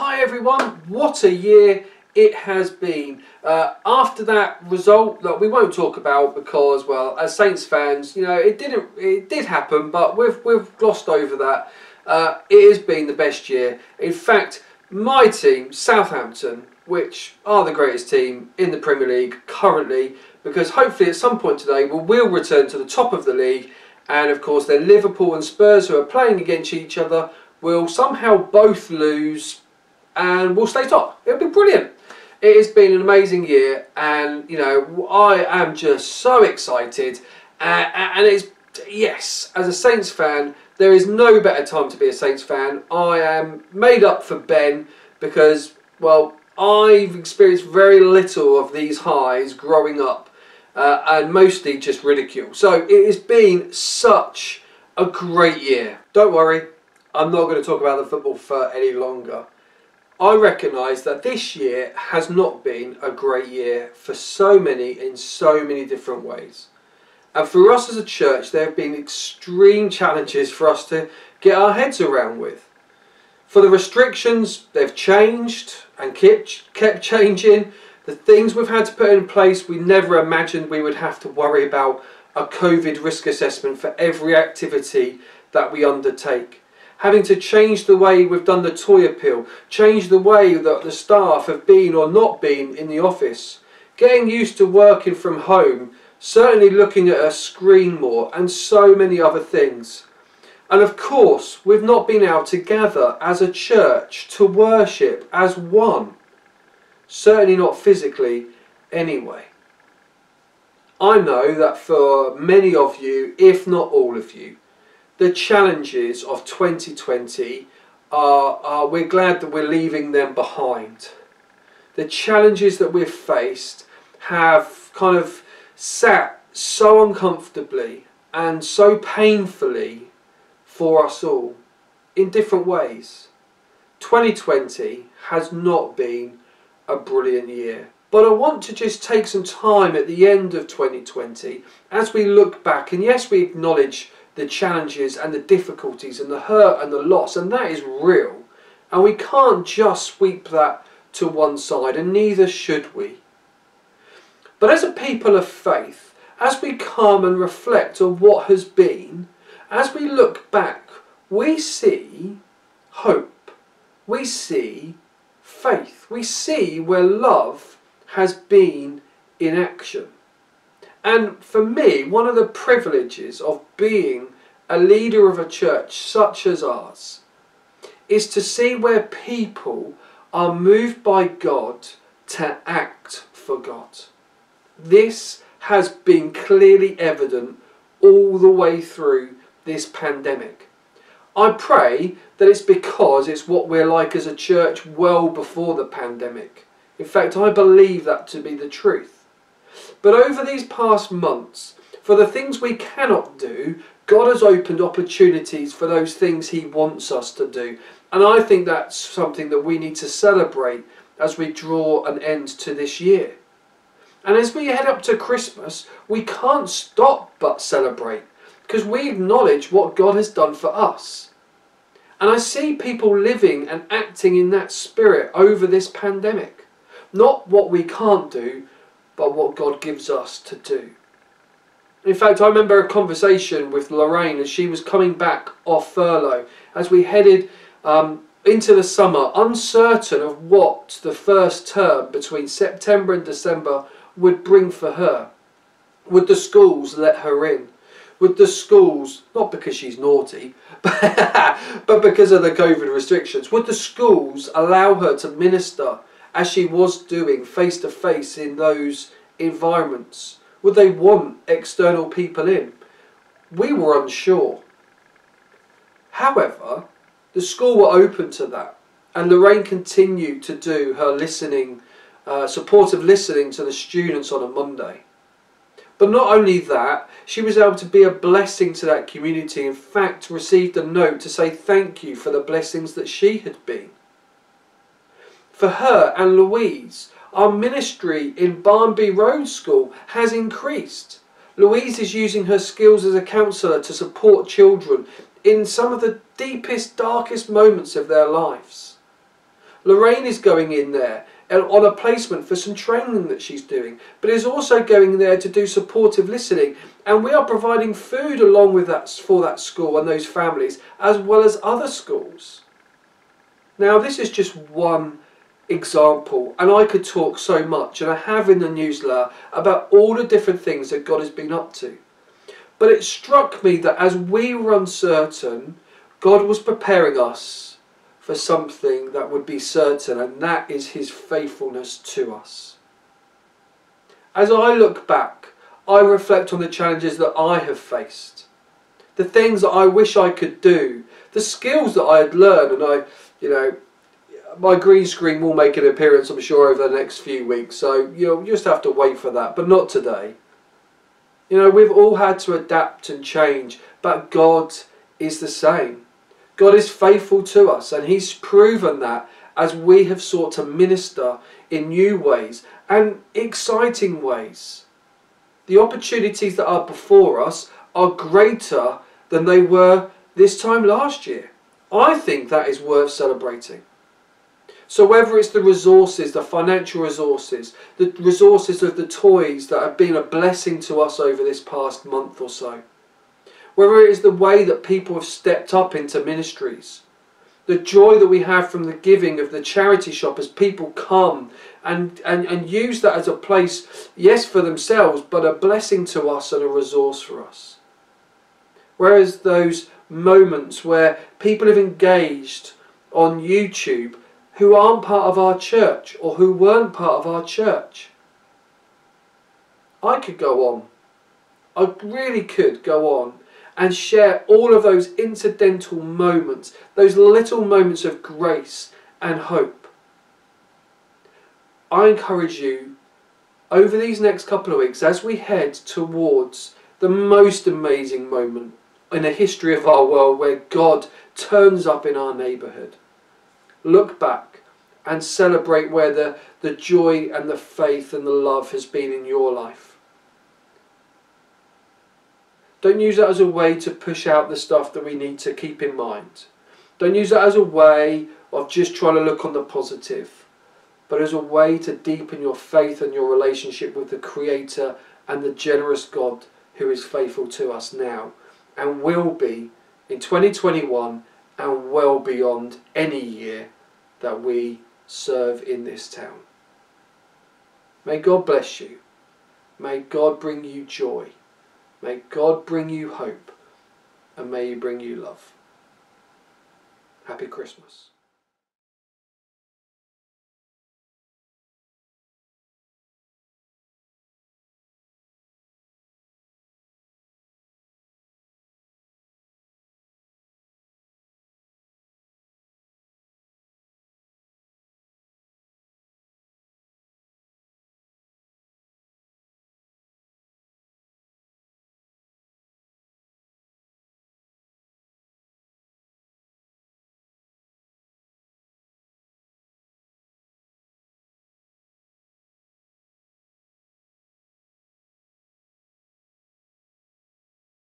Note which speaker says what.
Speaker 1: Hi everyone, what a year it has been. After that result that we won't talk about because, well, as Saints fans, you know, it did happen, but we've glossed over that. It has been the best year. In fact, my team, Southampton, which are the greatest team in the Premier League currently, because hopefully at some point today we will return to the top of the league, and of course then Liverpool and Spurs, who are playing against each other, will somehow both lose and we'll stay top. It'll be brilliant. It has been an amazing year, and you know, I am just so excited. And it's, yes, as a Saints fan, there is no better time to be a Saints fan. I am made up for Ben because, well, I've experienced very little of these highs growing up, and mostly just ridicule. So it has been such a great year. Don't worry, I'm not going to talk about the football for any longer. I recognise that this year has not been a great year for in so many different ways. And for us as a church, there have been extreme challenges for us to get our heads around with. For the restrictions, they've changed and kept changing. The things we've had to put in place, we never imagined we would have to worry about a COVID risk assessment for every activity that we undertake. Having to change the way we've done the toy appeal, change the way that the staff have been or not been in the office, getting used to working from home, certainly looking at a screen more, and so many other things. And of course, we've not been able to gather as a church to worship as one. Certainly not physically anyway. I know that for many of you, if not all of you, the challenges of 2020 we're glad that we're leaving them behind. The challenges that we've faced have kind of sat so uncomfortably and so painfully for us all in different ways. 2020 has not been a brilliant year. But I want to just take some time at the end of 2020 as we look back, and yes, we acknowledge the challenges and the difficulties and the hurt and the loss, and that is real, and we can't just sweep that to one side, and neither should we. But as a people of faith, as we come and reflect on what has been, as we look back, we see hope, we see faith, we see where love has been in action. And for me, one of the privileges of being a leader of a church such as ours is to see where people are moved by God to act for God. This has been clearly evident all the way through this pandemic. I pray that it's because it's what we're like as a church well before the pandemic. In fact, I believe that to be the truth. But over these past months, for the things we cannot do, God has opened opportunities for those things He wants us to do. And I think that's something that we need to celebrate as we draw an end to this year. And as we head up to Christmas, we can't stop but celebrate, because we acknowledge what God has done for us. And I see people living and acting in that spirit over this pandemic. Not what we can't do, but what God gives us to do. In fact, I remember a conversation with Lorraine as she was coming back off furlough, as we headed into the summer, uncertain of what the first term between September and December would bring for her. Would the schools let her in? Would the schools, not because she's naughty, but because of the COVID restrictions, would the schools allow her to minister as she was doing face to face in those environments? Would they want external people in? We were unsure. However, the school were open to that, and Lorraine continued to do her listening, supportive listening to the students on a Monday. But not only that, she was able to be a blessing to that community. In fact, received a note to say thank you for the blessings that she had been. For her and Louise, our ministry in Barnby Road School has increased. Louise is using her skills as a counsellor to support children in some of the deepest, darkest moments of their lives. Lorraine is going in there on a placement for some training that she's doing, but is also going there to do supportive listening, and we are providing food along with that for that school and those families, as well as other schools. Now this is just one example, and I could talk so much, and I have in the newsletter, about all the different things that God has been up to. But it struck me that as we were uncertain, God was preparing us for something that would be certain, and that is his faithfulness to us. As I look back, I reflect on the challenges that I have faced, the things that I wish I could do, the skills that I had learned, and my green screen will make an appearance, I'm sure, over the next few weeks, so you'll just have to wait for that, but not today. We've all had to adapt and change, but God is the same. God is faithful to us, and he's proven that as we have sought to minister in new ways and exciting ways. The opportunities that are before us are greater than they were this time last year. I think that is worth celebrating. So whether it's the resources, the financial resources, the resources of the toys that have been a blessing to us over this past month or so, whether it is the way that people have stepped up into ministries, the joy that we have from the giving of the charity shop as people come and use that as a place, yes, for themselves, but a blessing to us and a resource for us. Whereas those moments where people have engaged on YouTube who aren't part of our church or who weren't part of our church. I could go on. I really could go on and share all of those incidental moments, those little moments of grace and hope. I encourage you over these next couple of weeks, as we head towards the most amazing moment in the history of our world where God turns up in our neighbourhood, look back and celebrate where the joy and the faith and the love has been in your life. Don't use that as a way to push out the stuff that we need to keep in mind. Don't use that as a way of just trying to look on the positive, but as a way to deepen your faith and your relationship with the Creator and the generous God who is faithful to us now and will be in 2021 and well beyond any year that we serve in this town. May God bless you. May God bring you joy. May God bring you hope, and may He bring you love. Happy Christmas.